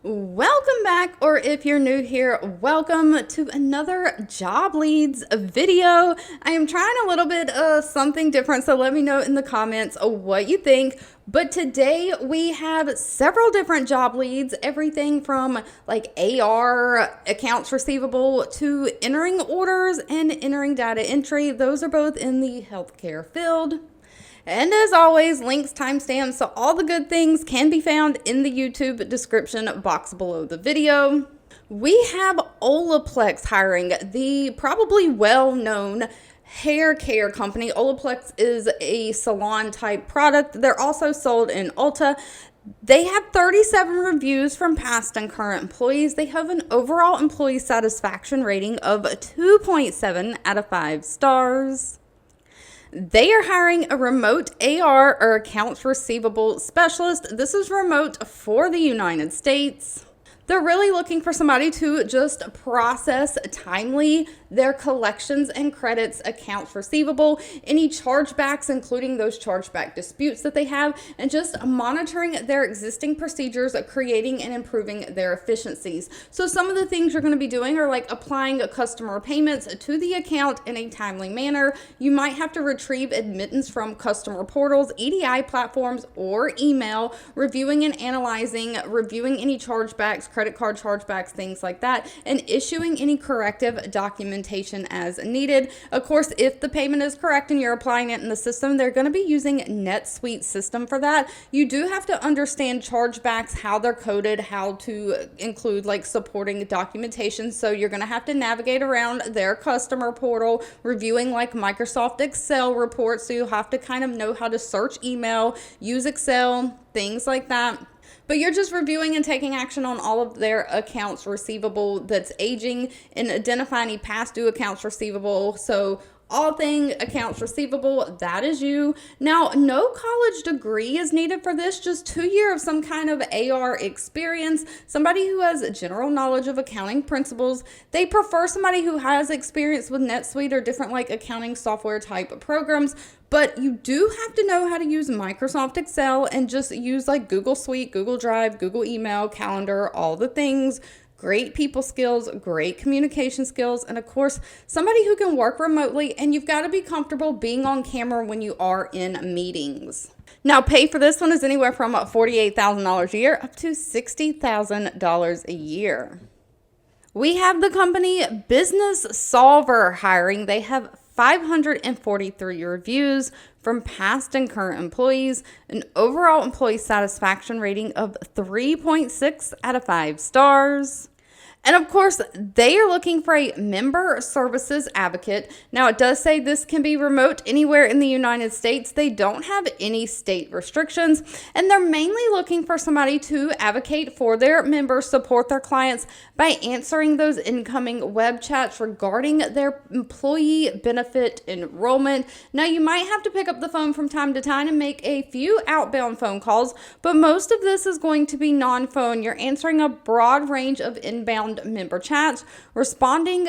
Welcome back, or if you're new here, welcome to another Job Leads video. I am trying a little bit of something different, so let me know in the comments what you think. But today we have several different job leads, everything from like AR, accounts receivable, to entering orders and entering data entry. Those are both in the healthcare field. And as always, links, timestamps, so all the good things can be found in the YouTube description box below the video. We have Olaplex hiring, the probably well-known hair care company. Olaplex is a salon type product. They're also sold in Ulta. They have 37 reviews from past and current employees. They have an overall employee satisfaction rating of 2.7 out of 5 stars. They are hiring a remote AR or accounts receivable specialist. This is remote for the United States. They're really looking for somebody to just process timely their collections and credits, accounts receivable, any chargebacks, including those chargeback disputes that they have, and just monitoring their existing procedures, creating and improving their efficiencies. So some of the things you're going to be doing are like applying customer payments to the account in a timely manner. You might have to retrieve admittance from customer portals, EDI platforms, or email, reviewing and analyzing, reviewing any chargebacks, credit card chargebacks, things like that, and issuing any corrective documentation as needed. Of course, if the payment is correct and you're applying it in the system, they're going to be using NetSuite system for that. You do have to understand chargebacks, how they're coded, how to include like supporting documentation. So you're going to have to navigate around their customer portal, reviewing like Microsoft Excel reports. So you have to kind of know how to search email, use Excel, things like that. But you're just reviewing and taking action on all of their accounts receivable that's aging and identify any past due accounts receivable. So all thing accounts receivable, that is you. Now, no college degree is needed for this, just 2 years of some kind of AR experience, somebody who has general knowledge of accounting principles. They prefer somebody who has experience with NetSuite or different like accounting software type programs. But you do have to know how to use Microsoft Excel and just use like Google Suite, Google Drive, Google Email, Calendar, all the things. Great people skills, great communication skills, and of course, somebody who can work remotely, and you've got to be comfortable being on camera when you are in meetings. Now, pay for this one is anywhere from $48,000 a year up to $60,000 a year. We have the company BusinessSolver hiring. They have 543 reviews from past and current employees, an overall employee satisfaction rating of 3.6 out of 5 stars. And of course, they are looking for a member services advocate. Now, it does say this can be remote anywhere in the United States. They don't have any state restrictions, and they're mainly looking for somebody to advocate for their members, support their clients by answering those incoming web chats regarding their employee benefit enrollment. Now, you might have to pick up the phone from time to time and make a few outbound phone calls, but most of this is going to be non-phone. You're answering a broad range of inbound member chats, responding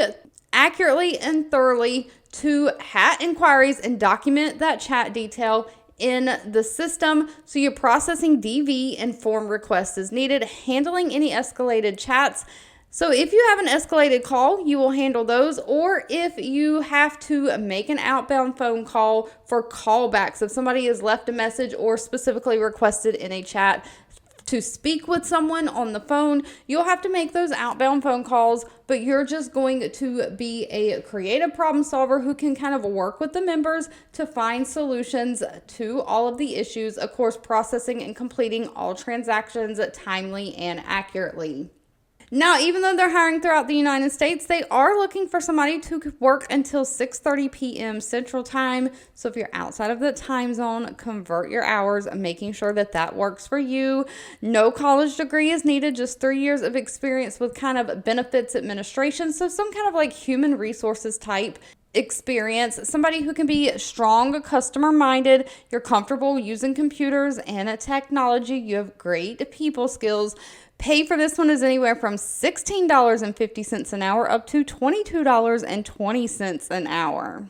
accurately and thoroughly to chat inquiries, and document that chat detail in the system. So you're processing DV and form requests as needed, handling any escalated chats. So if you have an escalated call, you will handle those, or if you have to make an outbound phone call for callbacks, if somebody has left a message or specifically requested in a chat to speak with someone on the phone, you'll have to make those outbound phone calls, but you're just going to be a creative problem solver who can kind of work with the members to find solutions to all of the issues, of course, processing and completing all transactions timely and accurately. Now, even though they're hiring throughout the United States, they are looking for somebody to work until 6:30 p.m. Central Time. So if you're outside of the time zone, convert your hours, making sure that that works for you. No college degree is needed, just 3 years of experience with kind of benefits administration. So some kind of like human resources type experience, somebody who can be strong, customer minded, you're comfortable using computers and technology, you have great people skills. Pay for this one is anywhere from $16.50 an hour up to $22.20 an hour.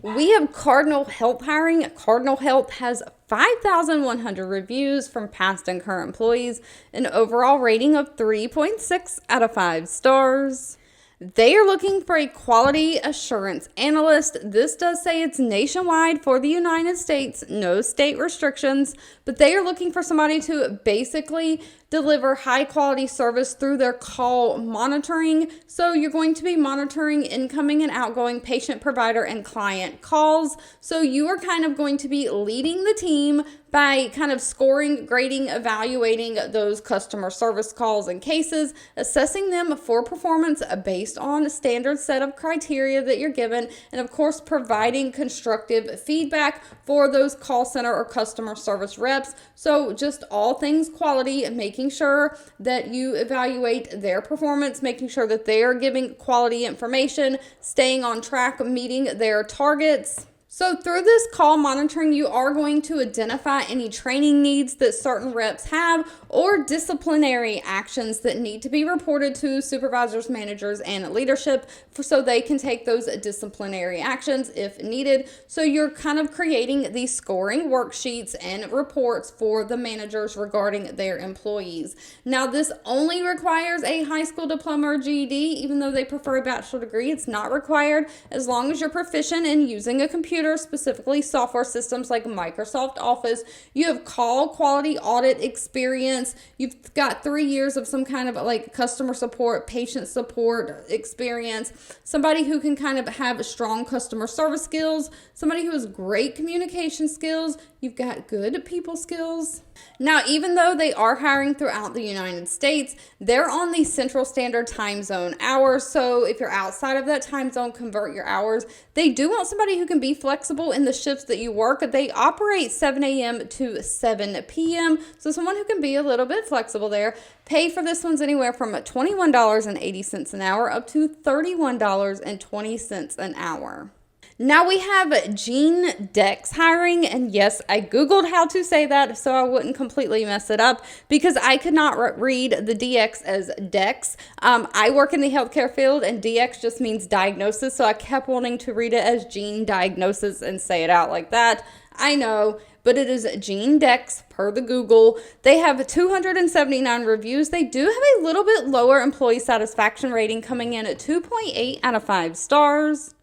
We have Cardinal Health hiring. Cardinal Health has 5,100 reviews from past and current employees, an overall rating of 3.6 out of 5 stars. They are looking for a quality assurance analyst. This does say it's nationwide for the United States, no state restrictions, but they are looking for somebody to basically deliver high quality service through their call monitoring. So you're going to be monitoring incoming and outgoing patient, provider, and client calls. So you are kind of going to be leading the team by kind of scoring, grading, evaluating those customer service calls and cases, assessing them for performance based on a standard set of criteria that you're given, and of course providing constructive feedback for those call center or customer service reps. So just all things quality, making sure that you evaluate their performance, making sure that they are giving quality information, staying on track, meeting their targets. So through this call monitoring, you are going to identify any training needs that certain reps have or disciplinary actions that need to be reported to supervisors, managers, and leadership so they can take those disciplinary actions if needed. So you're kind of creating these scoring worksheets and reports for the managers regarding their employees. Now, this only requires a high school diploma or GED, even though they prefer a bachelor degree. It's not required as long as you're proficient in using a computer, specifically software systems like Microsoft Office. You have call quality audit experience. You've got 3 years of some kind of like customer support, patient support experience. Somebody who can kind of have strong customer service skills. Somebody who has great communication skills. You've got good people skills. Now, even though they are hiring throughout the United States, they're on the Central Standard Time Zone hours. So if you're outside of that time zone, convert your hours. They do want somebody who can be flexible in the shifts that you work. They operate 7 a.m. to 7 p.m. So someone who can be a little bit flexible there. Pay for this one's anywhere from $21.80 an hour up to $31.20 an hour. Now we have GeneDX hiring, and yes, I Googled how to say that so I wouldn't completely mess it up because I could not read the DX as Dex. I work in the healthcare field, and DX just means diagnosis, so I kept wanting to read it as Gene Diagnosis and say it out like that. I know, but it is GeneDX per the Google. They have 279 reviews. They do have a little bit lower employee satisfaction rating, coming in at 2.8 out of 5 stars.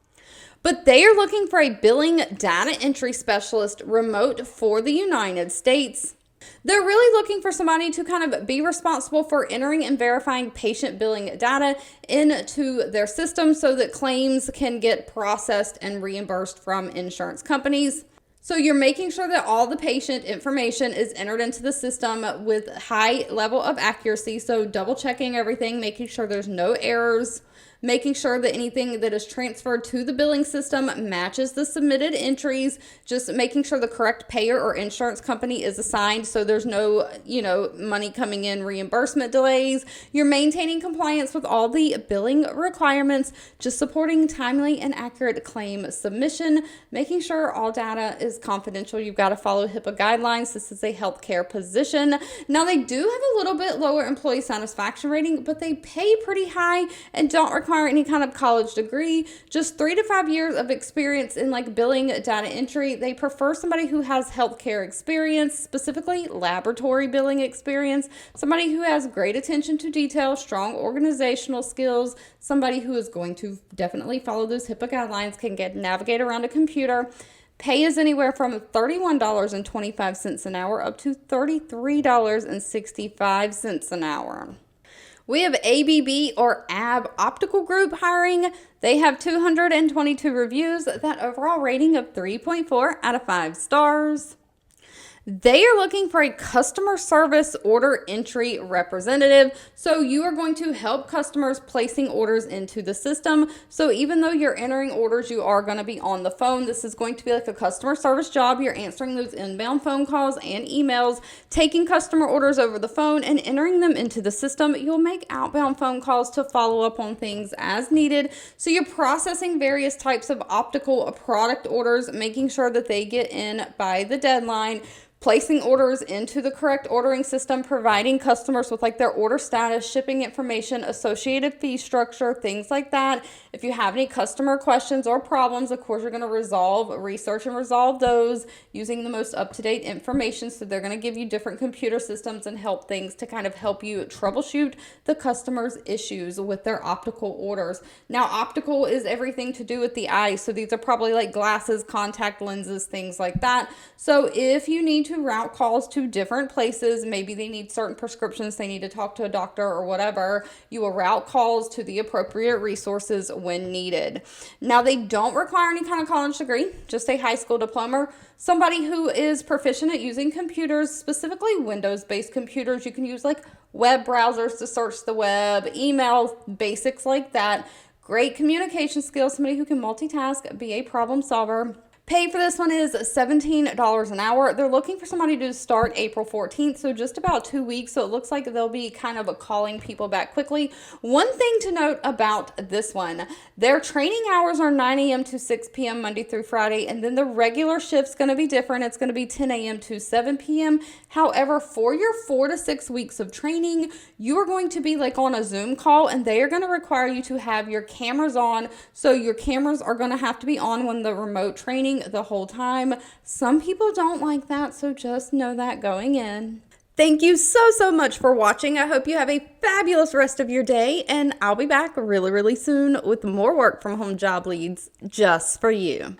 But they are looking for a billing data entry specialist remote for the United States. They're really looking for somebody to kind of be responsible for entering and verifying patient billing data into their system so that claims can get processed and reimbursed from insurance companies. So you're making sure that all the patient information is entered into the system with high level of accuracy. So double checking everything, making sure there's no errors, making sure that anything that is transferred to the billing system matches the submitted entries, just making sure the correct payer or insurance company is assigned so there's no, money coming in, reimbursement delays. You're maintaining compliance with all the billing requirements, just supporting timely and accurate claim submission, making sure all data is confidential. You've got to follow HIPAA guidelines. This is a healthcare position. Now, they do have a little bit lower employee satisfaction rating, but they pay pretty high and don't require any kind of college degree, just 3 to 5 years of experience in like billing data entry. They prefer somebody who has healthcare experience, specifically laboratory billing experience, somebody who has great attention to detail, strong organizational skills, somebody who is going to definitely follow those HIPAA guidelines, can navigate around a computer. Pay is anywhere from $31.25 an hour up to $33.65 an hour. We have ABB or ABB Optical Group hiring. They have 222 reviews, that overall rating of 3.4 out of 5 stars. They are looking for a customer service order entry representative. So you are going to help customers placing orders into the system. So even though you're entering orders, you are going to be on the phone. This is going to be like a customer service job. You're answering those inbound phone calls and emails, taking customer orders over the phone and entering them into the system. You'll make outbound phone calls to follow up on things as needed. So you're processing various types of optical product orders, making sure that they get in by the deadline, placing orders into the correct ordering system, providing customers with like their order status, shipping information, associated fee structure, things like that. If you have any customer questions or problems, of course, you're going to research and resolve those using the most up-to-date information. So they're going to give you different computer systems and things to kind of help you troubleshoot the customer's issues with their optical orders. Now, optical is everything to do with the eye. So these are probably like glasses, contact lenses, things like that. So if you need to route calls to different places, maybe they need certain prescriptions, they need to talk to a doctor or whatever, you will route calls to the appropriate resources when needed. Now, they don't require any kind of college degree, just a high school diploma. Somebody who is proficient at using computers, specifically Windows-based computers. You can use like web browsers to search the web, email, basics like that. Great communication skills, somebody who can multitask, be a problem solver. Pay for this one is $17 an hour. They're looking for somebody to start April 14th, so just about 2 weeks. So it looks like they'll be kind of calling people back quickly. One thing to note about this one, their training hours are 9 a.m. to 6 p.m. Monday through Friday, and then the regular shift's going to be different. It's going to be 10 a.m. to 7 p.m. However, for your 4 to 6 weeks of training, you are going to be like on a Zoom call, and they are going to require you to have your cameras on. So your cameras are going to have to be on when the remote training the whole time. Some people don't like that, so just know that going in. Thank you so much for watching. I hope you have a fabulous rest of your day, and I'll be back really soon with more work from home job leads just for you.